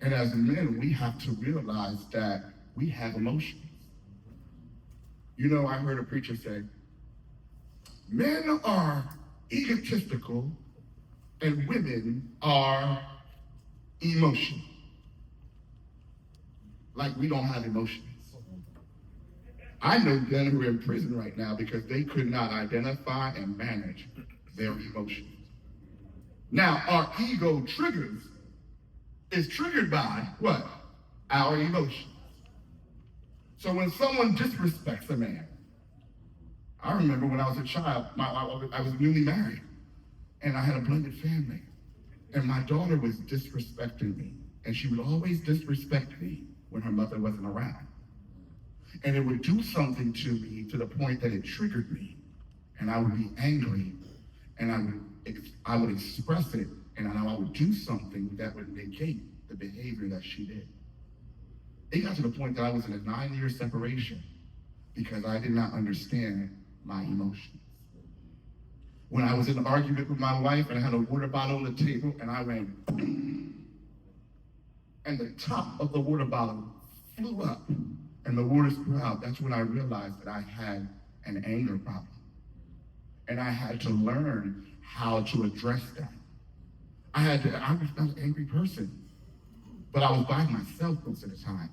And as men, we have to realize that we have emotions. You know, I heard a preacher say, men are egotistical and women are emotional. Like we don't have emotions. I know men who are in prison right now because they could not identify and manage their emotions. Now, our ego is triggered by what? Our emotions. So when someone disrespects a man, I remember when I was a child, I was newly married, and I had a blended family, and my daughter was disrespecting me, and she would always disrespect me when her mother wasn't around. And it would do something to me to the point that it triggered me, and I would be angry, and I would express it, and I would do something that would negate the behavior that she did. It got to the point that I was in a 9-year separation because I did not understand my emotions. When I was in an argument with my wife and I had a water bottle on the table and I went, boom, and the top of the water bottle flew up and the water spilled out, that's when I realized that I had an anger problem. And I had to learn how to address that. I was not an angry person, but I was by myself most of the time.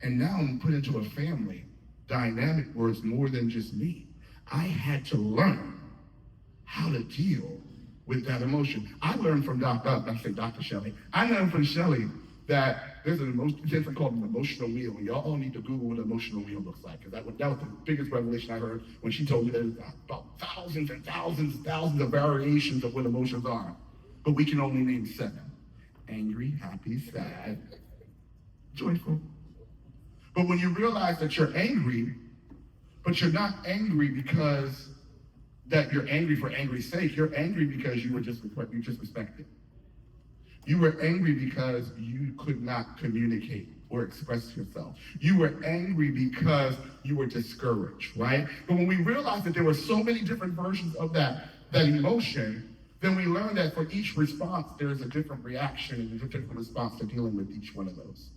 And now I'm put into a family dynamic where it's more than just me. I had to learn how to deal with that emotion. I learned from Dr. Shelley. I learned from Shelley that there's something called an emotional wheel. And y'all all need to Google what an emotional wheel looks like. Because that was the biggest revelation I heard when she told me there's about thousands and thousands and thousands of variations of what emotions are. But we can only name 7. Angry, happy, sad, joyful. But when you realize that you're angry, but you're not angry because that you're angry for angry's sake, you're angry because you just disrespected. You were angry because you could not communicate or express yourself. You were angry because you were discouraged, right? But when we realized that there were so many different versions of that emotion, then we learned that for each response, there is a different reaction and a different response to dealing with each one of those.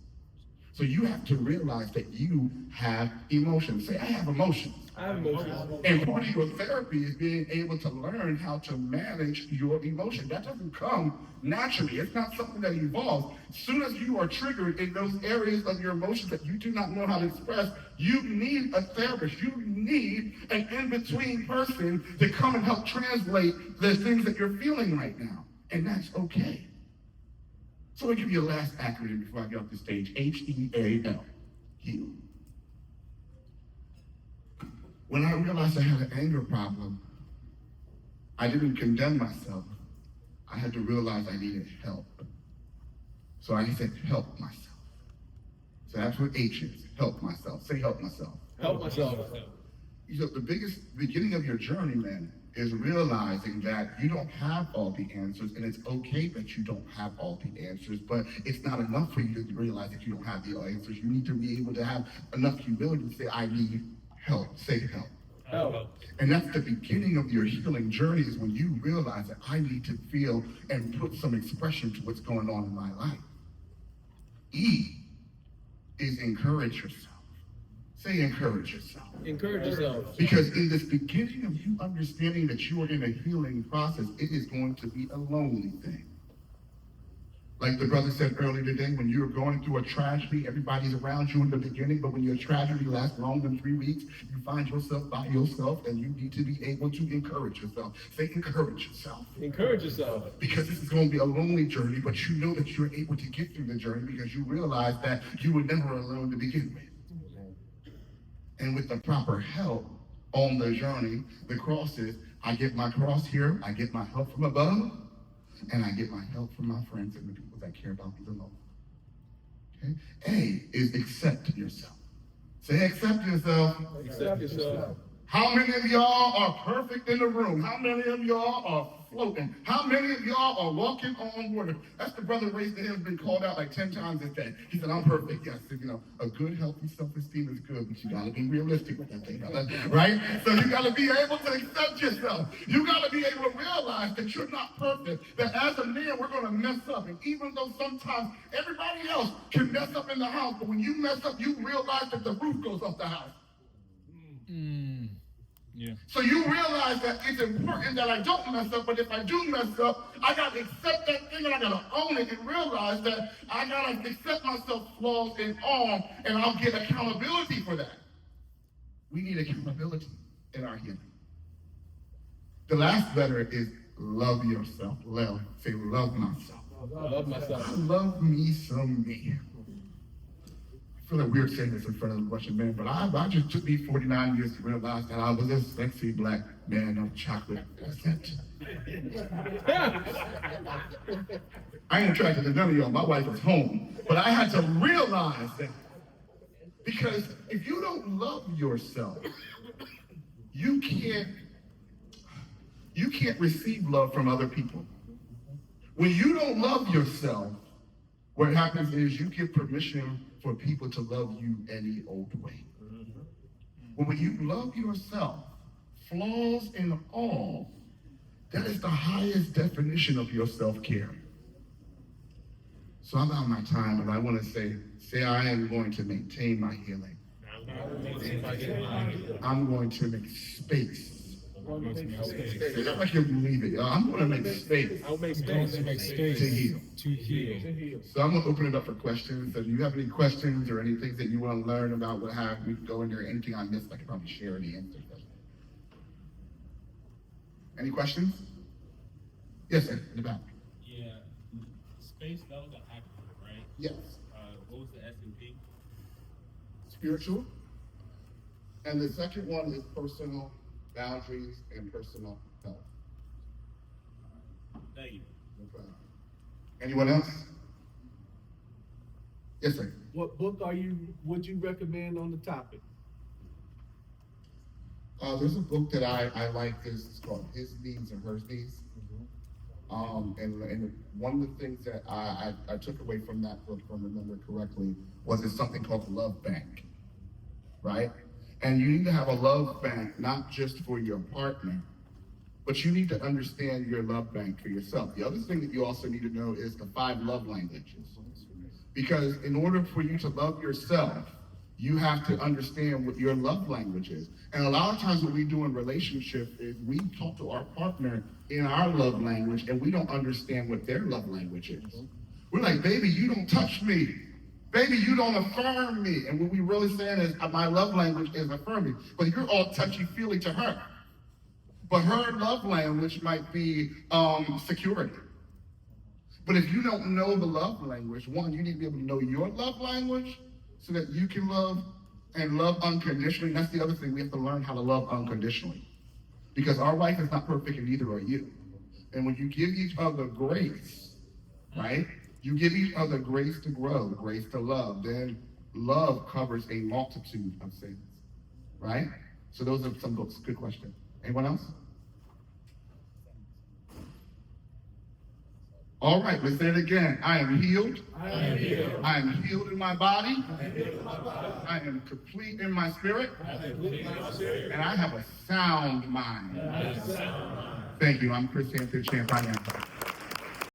So you have to realize that you have emotions. Say, I have emotions. I have emotions. And part of your therapy is being able to learn how to manage your emotion. That doesn't come naturally. It's not something that evolves. As soon as you are triggered in those areas of your emotions that you do not know how to express, you need a therapist. You need an in-between person to come and help translate the things that you're feeling right now. And that's okay. So I'll give you a last acronym before I get off the stage. HEAL. Heal. When I realized I had an anger problem, I didn't condemn myself. I had to realize I needed help. So I said, help myself. So that's what H is, help myself. Say help myself. Help myself. You know, the biggest beginning of your journey, man, is realizing that you don't have all the answers, and it's okay that you don't have all the answers, but it's not enough for you to realize that you don't have the answers. You need to be able to have enough humility to say, I need help. Say help. Help. And that's the beginning of your healing journey, is when you realize that I need to feel and put some expression to what's going on in my life. E is encourage yourself. Say encourage yourself. Encourage yourself. Because in this beginning of you understanding that you are in a healing process, it is going to be a lonely thing. Like the brother said earlier today, when you're going through a tragedy, everybody's around you in the beginning, but when your tragedy lasts longer than 3 weeks, you find yourself by yourself, and you need to be able to encourage yourself. Say encourage yourself. Encourage yourself. Because this is going to be a lonely journey, but you know that you're able to get through the journey because you realize that you were never alone to begin with. And with the proper help on the journey, the cross is, I get my cross here, I get my help from above, and I get my help from my friends and the people that care about me the most. Okay? A is accept yourself. Say accept yourself. Accept yourself. How many of y'all are perfect in the room? How many of y'all are floating? How many of y'all are walking on water? That's the brother raised his hand, been called out like 10 times this day. He said, I'm perfect. Yes, you know, a good, healthy self-esteem is good, but you gotta be realistic with that thing, right? So you gotta be able to accept yourself. You gotta be able to realize that you're not perfect, that as a man, we're gonna mess up. And even though sometimes everybody else can mess up in the house, but when you mess up, you realize that the roof goes off the house. Yeah. So you realize that it's important that I don't mess up, but if I do mess up, I gotta accept that thing and I gotta own it and realize that I gotta accept myself flaws and all, and I'll get accountability for that. We need accountability in our healing. The last letter is love yourself. Love. Say love myself. Love myself. I love me some me. I feel like weird saying this in front of a bunch of men, but I just took me 49 years to realize that I was a sexy black man of chocolate scent. I ain't attracted to none of y'all. My wife is home. But I had to realize that. Because if you don't love yourself, you can't receive love from other people. When you don't love yourself, what happens is you give permission for people to love you any old way. But when you love yourself, flaws and all, that is the highest definition of your self-care. So I'm out of my time, and I want to say I am going to maintain my healing. I'm going to make space. I can't believe it, y'all. I'm going to make space. I'll make space to heal. To heal. So I'm going to open it up for questions. So if you have any questions or anything that you want to learn about what happened, we can go in there. Anything I missed, I can probably share the answers. Any questions? Yes, sir, in the back. Yeah, space, that was an acronym, right? Yes. What was the S and P? Spiritual. And the second one is personal boundaries and personal health. Thank you. No problem. Anyone else? Yes, sir. What book would you recommend on the topic? There's a book that I like. It's called His Needs and Her Needs. And one of the things that I took away from that book, if I remember correctly, was it's something called the love bank, right? And you need to have a love bank, not just for your partner, but you need to understand your love bank for yourself. The other thing that you also need to know is the 5 love languages. Because in order for you to love yourself, you have to understand what your love language is. And a lot of times what we do in relationships is we talk to our partner in our love language and we don't understand what their love language is. We're like, baby, you don't touch me. Baby, you don't affirm me. And what we really saying is my love language is affirming. But you're all touchy-feely to her. But her love language might be security. But if you don't know the love language, one, you need to be able to know your love language so that you can love and love unconditionally. That's the other thing. We have to learn how to love unconditionally. Because our wife is not perfect and neither are you. And when you give each other grace, right? You give each other grace to grow, grace to love. Then love covers a multitude of sins, right? So those are some books. Good question. Anyone else? All right, let's say it again. I am healed. I am healed. I am healed in my body. I am healed in my body. I am complete in my spirit. I am complete in my spirit. And I have a sound mind. I have a sound mind. Thank you. I'm Chris Hampton, champ. I am.